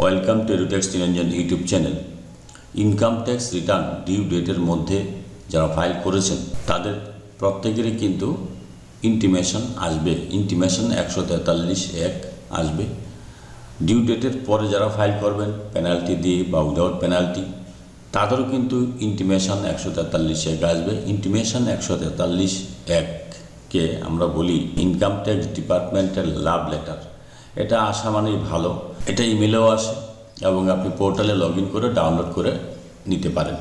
Welcome to Edutex Niranjan YouTube channel. Income tax return due ডেটের মধ্যে যারা ফাইল করেছেন তাদের প্রত্যেকেরই কিন্তু ইন্টিমেশন আসবে। ইন্টিমেশন 143(1) আসবে। ডিউ ডেটের পরে যারা ফাইল করবেন পেনাল্টি দিয়ে বা উইদাউট পেনাল্টি, তাদেরও কিন্তু ইন্টিমেশন 143(1) আসবে। ইন্টিমেশন 143(1)কে আমরা বলি ইনকাম ট্যাক্স ডিপার্টমেন্টের লাভ লেটার। এটা আসা মানেই ভালো। এটা ইমেলেও আসে এবং আপনি পোর্টালে লগ ইন করে ডাউনলোড করে নিতে পারেন।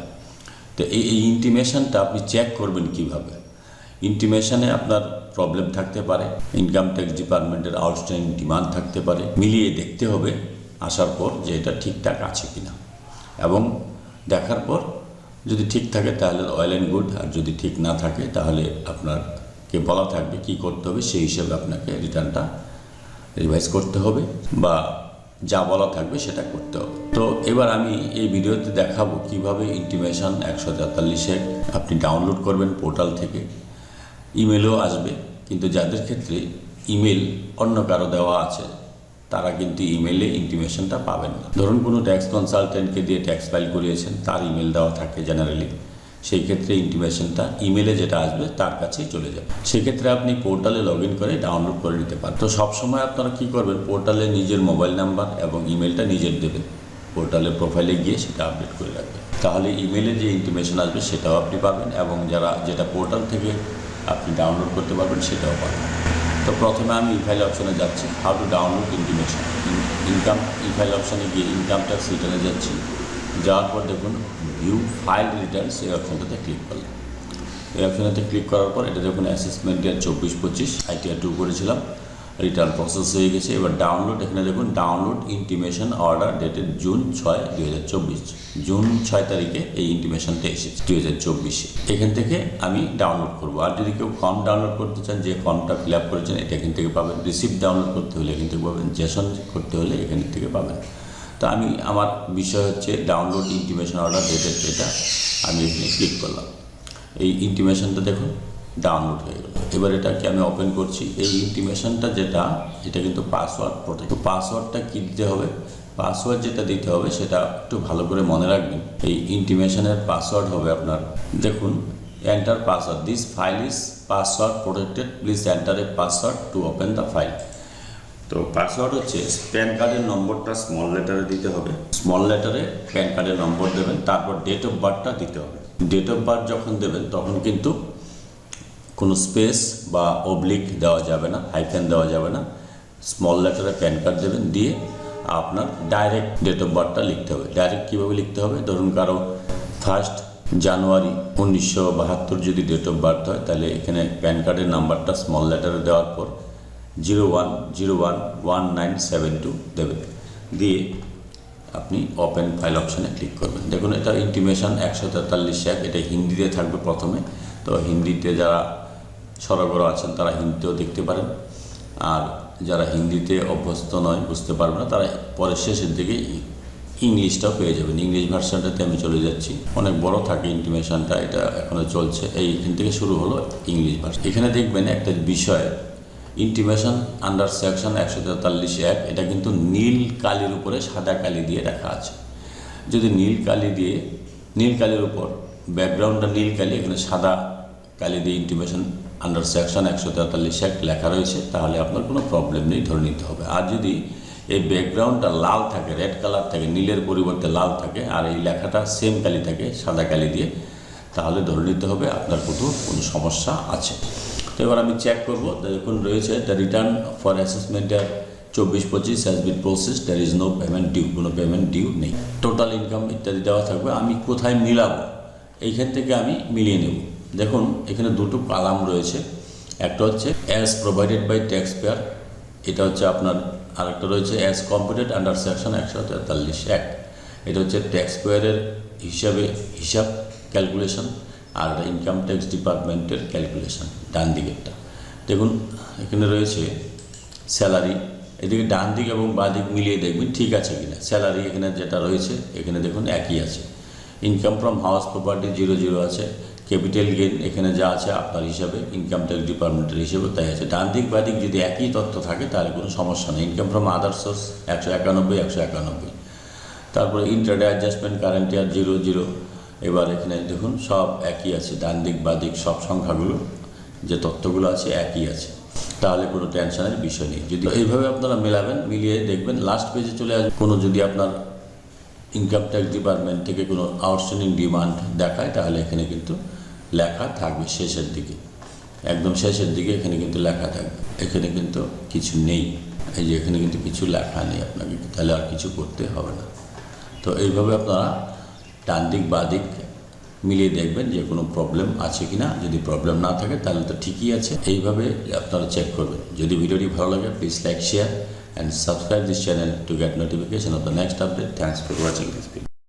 তো এই ইন্টিমেশনটা আপনি চেক করবেন কিভাবে? ইন্টিমেশনে আপনার প্রবলেম থাকতে পারে, ইনকাম ট্যাক্স ডিপার্টমেন্টের আউটস্ট্যান্ডিং ডিমান্ড থাকতে পারে। মিলিয়ে দেখতে হবে আসার পর যে এটা ঠিকঠাক আছে কিনা, এবং দেখার পর যদি ঠিক থাকে তাহলে ওয়েল অ্যান্ড গুড, আর যদি ঠিক না থাকে তাহলে আপনাকে বলা থাকবে কি করতে হবে, সেই হিসেবে আপনাকে রিটার্নটা রিভাইজ করতে হবে বা যা বলা থাকবে সেটা করতে হবে। তো এবার আমি এই ভিডিওতে দেখাবো কিভাবে ইন্টিমেশন 143(1) আপনি ডাউনলোড করবেন পোর্টাল থেকে। ইমেলও আসবে, কিন্তু যাদের ক্ষেত্রে ইমেল অন্য কারো দেওয়া আছে তারা কিন্তু ইমেলে ইন্টিমেশনটা পাবেন না। ধরুন কোনো ট্যাক্স কনসালটেন্টকে দিয়ে ট্যাক্স ফাইল করিয়েছেন, তার ইমেল দেওয়া থাকে জেনারেলি, সেই ক্ষেত্রে ইন্টিমেশনটা ইমেলে যেটা আসবে তার কাছেই চলে যাবে। সেক্ষেত্রে আপনি পোর্টালে লগ ইন করে ডাউনলোড করে নিতে পারেন। তো সবসময় আপনারা কী করবেন, পোর্টালে নিজের মোবাইল নাম্বার এবং ইমেলটা নিজের দেবেন। পোর্টালের প্রোফাইলে গিয়ে সেটা আপডেট করে রাখবেন, তাহলে ইমেলে যে ইন্টিমেশন আসবে সেটাও আপনি পাবেন, এবং যেটা পোর্টাল থেকে আপনি ডাউনলোড করতে পারবেন সেটাও পাবেন। তো প্রথমে আমি ই ফাইল অপশানে যাচ্ছি, how to download intimation. E file অপশানে গিয়ে ইনকাম ট্যাক্স রিটার্নে যাচ্ছি। যাওয়ার পর দেখুন ভিউ ফাইল রিটার্নস, এই অপশানটাতে ক্লিক করলাম। এই অপশানটাতে ক্লিক করার পর এটা দেখুন অ্যাসেসমেন্ট ইয়ার 24-25 ITR 2 করেছিলাম, রিটার্ন প্রসেস হয়ে গেছে। এবার ডাউনলোড, এখানে দেখুন download intimation order dated June 6, 2024। June 6 তারিখে এই ইন্টিমেশনটা এসেছে 2024-এ। এখান থেকে আমি ডাউনলোড করব। আর যদি কেউ ফর্ম ডাউনলোড করতে চান, যে ফর্মটা ফিল আপ করেছেন এটা এখান থেকে পাবেন। রিসিপ্ট ডাউনলোড করতে হলে এখান থেকে পাবেন, জেসন করতে হলে এখান থেকে পাবেন। তো আমি আমার বিষয় হচ্ছে ডাউনলোড ইন্টিমেশন অর্ডার ডেটেড, এটা আমি এখানে ক্লিক করলাম। এই ইন্টিমেশনটা দেখুন ডাউনলোড হয়ে গেল। এবার এটাকে আমি ওপেন করছি। এই ইন্টিমেশনটা এটা কিন্তু পাসওয়ার্ড প্রোটেক্ট। তো পাসওয়ার্ডটা কী দিতে হবে? পাসওয়ার্ড যেটা দিতে হবে সেটা একটু ভালো করে মনে রাখবেন। এই ইন্টিমেশনের পাসওয়ার্ড হবে আপনার, দেখুন enter password, this file is password protected, please enter a password to open the file. তো পাসওয়ার্ড হচ্ছে প্যান কার্ডের নম্বরটা স্মল লেটারে দিতে হবে। স্মল লেটারে প্যান কার্ডের নম্বর দেবেন, তারপর ডেট অফ বার্থটা দিতে হবে। ডেট অফ বার্থ যখন দেবেন তখন কিন্তু কোনো স্পেস বা অবলিক দেওয়া যাবে না, হাইফেন দেওয়া যাবে না। স্মল লেটারে প্যান কার্ড দেবেন, দিয়ে আপনার ডাইরেক্ট ডেট অফ বার্থটা লিখতে হবে। ডাইরেক্ট কীভাবে লিখতে হবে? ধরুন কারো 1 জানুয়ারি 1972 যদি ডেট অফ বার্থ হয়, তাহলে এখানে প্যান কার্ডের নাম্বারটা স্মল লেটারে দেওয়ার পর 01011972 দেবেন, দিয়ে আপনি ওপেন ফাইল অপশানে ক্লিক করবেন। দেখুন এটা ইন্টিমেশন 143(1), এটা হিন্দিতে থাকবে প্রথমে। তো হিন্দিতে যারা সরগর আছেন তারা হিন্দিতেও দেখতে পারেন, আর যারা হিন্দিতে অভ্যস্ত নয়, বুঝতে পারবে না, তারা পরে শেষের দিকে ইংলিশটাও পেয়ে যাবেন। ইংলিশ ভার্সানটাতে আমি চলে যাচ্ছি। অনেক বড় থাকে ইন্টিমেশনটা, এটা এখনও চলছে। এইখান থেকে শুরু হলো ইংলিশ ভার্সন। এখানে দেখবেন একটা বিষয়, ইন্টিমেশন আন্ডার সেকশন 143(1), এটা কিন্তু নীল কালির উপরে সাদা কালি দিয়ে রাখা আছে। যদি নীল কালির উপর ব্যাকগ্রাউন্ডটা নীল কালি, এখানে সাদা কালি দিয়ে ইন্টিমেশন আন্ডার সেকশন 143(1) লেখা রয়েছে, তাহলে আপনার কোনো প্রবলেম নেই, ধরে নিতে হবে। আর যদি এই ব্যাকগ্রাউন্ডটা লাল থাকে, রেড কালার থাকে, নীলের পরিবর্তে লাল থাকে, আর এই লেখাটা সেম কালি থাকে সাদা কালি দিয়ে, তাহলে ধরে নিতে হবে আপনার কোনো সমস্যা আছে। তো এবার আমি চেক করবো। দেখুন রয়েছে the return for assessment year 24-25 has been process, there is no payment due, কোনো পেমেন্ট ডিউ নেই। টোটাল ইনকাম ইত্যাদি দেওয়া থাকবে। আমি কোথায় মিলাবো, এইখান থেকে আমি মিলিয়ে নেব। দেখুন এখানে দুটো কলাম রয়েছে, একটা হচ্ছে as provided by tax payer, এটা হচ্ছে আপনার, আরেকটা রয়েছে অ্যাজ কম্পিউটেড আন্ডার সেকশন 143(1), এটা হচ্ছে ট্যাক্স পেয়ারের হিসাব ক্যালকুলেশন, আর ইনকাম ট্যাক্স ডিপার্টমেন্টের ক্যালকুলেশন ডান দিকেরটা। দেখুন এখানে রয়েছে স্যালারি, এদিকে ডান দিক এবং বাঁ দিক মিলিয়ে দেখবেন ঠিক আছে কিনা। স্যালারি এখানে যেটা রয়েছে এখানে দেখুন একই আছে। ইনকাম ফ্রম হাউস প্রপার্টি 00 আছে। ক্যাপিটাল গেইন এখানে যা আছে আপনার হিসাবে, ইনকাম ট্যাক্স ডিপার্টমেন্টের হিসেবে তাই আছে। ডান দিক বাঁ দিক যদি একই তথ্য থাকে তাহলে কোনো সমস্যা নেই। ইনকাম ফ্রম আদার সোর্স 191, তারপরে ইন্টারডে অ্যাডজাস্টমেন্ট কারেন্ট ইয়ার 00। এবার এখানে দেখুন সব একই আছে, ডান দিক বা দিক সব সংখ্যাগুলো যে তথ্যগুলো আছে একই আছে, তাহলে কোনো টেনশনের বিষয় নেই। যদি এইভাবে আপনারা মেলাবেন, মিলিয়ে দেখবেন লাস্ট পেজে চলে আসবে। কোনো যদি আপনার ইনকাম ট্যাক্স ডিপার্টমেন্ট থেকে কোনো আউটস্ট্যান্ডিং ডিমান্ড দেখায়, তাহলে এখানে কিন্তু লেখা থাকবে শেষের দিকে, একদম শেষের দিকে এখানে কিন্তু লেখা থাকবে। এখানে কিন্তু কিছু নেই, এই যে এখানে কিন্তু কিছু লেখা নেই আপনাকে, তাহলে আর কিছু করতে হবে না। তো এইভাবে আপনারা ডান দিক বা দিক মিলিয়ে দেখবেন যে কোনো প্রবলেম আছে কি না। যদি প্রবলেম না থাকে তাহলে তো ঠিকই আছে। এইভাবে আপনারা চেক করবেন। যদি ভিডিওটি ভালো লাগে, please like, share and subscribe this channel to get notification of the next update. Thanks for watching this video.